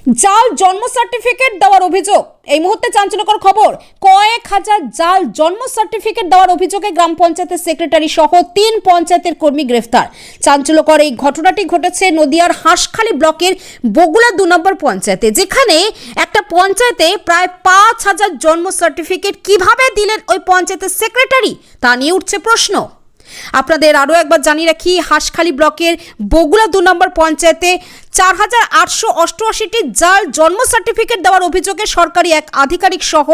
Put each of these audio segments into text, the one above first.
জাল জন্ম সার্টিফিকেট দেওয়ার অভিযোগ। এই মুহূর্তে চাঞ্চল্যকর খবর, কয়েক হাজার জাল জন্ম সার্টিফিকেট দেওয়ার অভিযোগে গ্রাম পঞ্চায়েতের সেক্রেটারি সহ ৩ পঞ্চায়েতের কর্মী গ্রেফতার। চাঞ্চল্যকর এই ঘটনাটি ঘটেছে নদিয়ার হাঁসখালি ব্লকের বগুলা ২ নম্বর পঞ্চায়েতে, যেখানে একটা পঞ্চায়েতে প্রায় ৫,০০০ জন্ম সার্টিফিকেট কিভাবে দিলেন ওই পঞ্চায়েতের সেক্রেটারি, তা নিয়ে উঠছে প্রশ্ন। আপনাদের আরও একবার জানিয়ে রাখি, হাঁসখালি ব্লকের বগুলা ২ নম্বর পঞ্চায়েতে ৪,৮৮৮টি জাল জন্ম সার্টিফিকেট দেওয়ার অভিযোগে সরকারি এক আধিকারিক সহ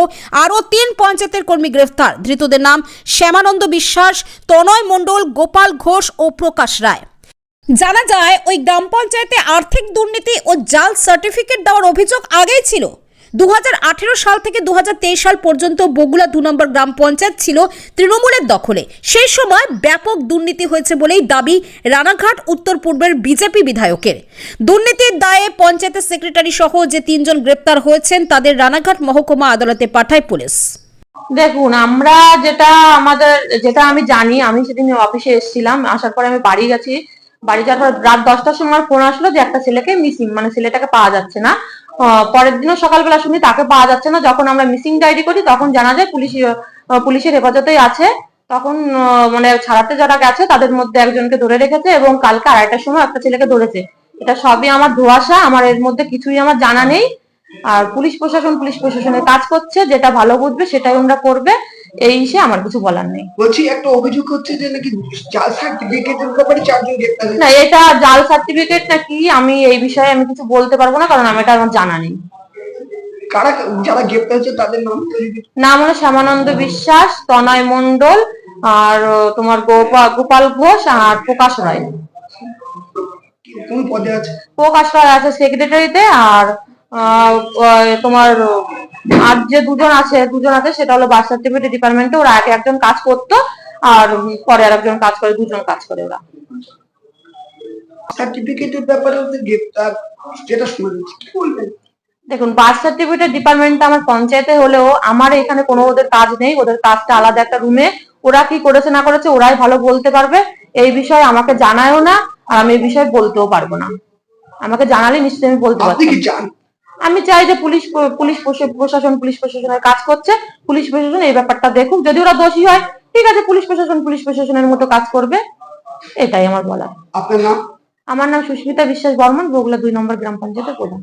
আরও ৩ পঞ্চায়েতের কর্মী গ্রেফতার। ধৃতদের নাম শ্যামানন্দ বিশ্বাস, তনয় মণ্ডল, গোপাল ঘোষ ও প্রকাশ রায়। জানা যায়, ওই গ্রাম পঞ্চায়েতে আর্থিক দুর্নীতি ও জাল সার্টিফিকেট দেওয়ার অভিযোগ আগেই ছিল। 2018 সাল থেকে 2023 সাল পর্যন্ত বগুলা ২ নম্বর গ্রাম পঞ্চায়েত ছিল তৃণমূলের দখলে। সেই সময় ব্যাপক দুর্নীতি হয়েছে বলেই দাবি রানাঘাট উত্তর পূর্বের বিজেপি বিধায়কের। দুর্নীতির দায়ে পঞ্চায়েতের সেক্রেটারি সহ যে ৩ জন গ্রেপ্তার হয়েছেন তাদের রানাঘাট মহকুমা আদালতে পাঠায় পুলিশ। দেখুন, আমরা যেটা আমি জানি, আমি সেদিন অফিসে এসেছিলাম, আসার পরে আমি বাড়ি গেছি। বাড়ি যাওয়ার পর রাত 10টার সময় ফোন আসলো যে একটা ছেলেকে মিসিং, মানে ছেলেটাকে পাওয়া যাচ্ছে না। পরের দিনও সকালবেলা শুনি তাকে পাওয়া যাচ্ছে না। যখন আমরা মিসিং ডায়েরি করি তখন জানা যায় পুলিশের হেফাজতেই আছে। তখন মানে ছাড়াতে যারা গেছে তাদের মধ্যে একজনকে ধরে রেখেছে এবং কালকে 2:30টার সময় একটা ছেলেকে ধরেছে। এটা সবই আমার ধোঁয়াশা, আমার এর মধ্যে কিছুই আমার জানা নেই। আর পুলিশ প্রশাসনের কাজ করছে, যেটা ভালো বুঝবে সেটাই ওরা করবে, এই হিসেবে আমার কিছু বলার নেই। বলছি, একটা অভিযোগ হচ্ছে যে নাকি জাল সার্টিফিকেটের ব্যাপারে 4 জন গ্রেফতার হয়েছে। না, এটা জাল সার্টিফিকেট নাকি আমি এই বিষয়ে আমি কিছু বলতে পারবো না, কারণ এটা আমার জানা নেই। কারা যারা গ্রেফতার হয়েছে তাদের নাম হলো শ্যামানন্দ বিশ্বাস, তনয় মণ্ডল, আর তোমার গোপাল ঘোষ আর প্রকাশ রায়। কোন পদে আছে? প্রকাশ রায় আছে সেক্রেটারিতে, আর তোমার আর যে দুজন আছে সেটা হলো বার্থ সার্টিফিকেট ডিপার্টমেন্টে। ওরা আগে একজন কাজ করতো আর পরে আর একজন কাজ করে, 2 জন কাজ করে ওরা। সার্টিফিকেটের ব্যাপারে ওদের গ্রেফতার যেটা শোনা যাচ্ছে, কি বলবেন? দেখুন, বার্থ সার্টিফিকেট ডিপার্টমেন্টটা আমার পঞ্চায়েতে হলেও আমার এখানে কোনো ওদের কাজ নেই। ওদের কাজটা আলাদা একটা রুমে। ওরা কি করেছে না করেছে ওরাই ভালো বলতে পারবে। এই বিষয়ে আমাকে জানায়ও না, আর আমি এই বিষয়ে বলতেও পারবো না। আমাকে জানালে নিশ্চয়ই আমি বলতে পারবো। আমি চাই যে পুলিশ প্রশাসনের কাজ করছে, পুলিশ প্রশাসন এই ব্যাপারটা দেখুক। যদি ওরা দোষী হয় ঠিক আছে, পুলিশ প্রশাসনের মতো কাজ করবে, এটাই আমার বলা। আপনার নাম? আমার নাম সুস্মিতা বিশ্বাস বর্মন, বগুলা 2 নম্বর গ্রাম পঞ্চায়েতের প্রধান।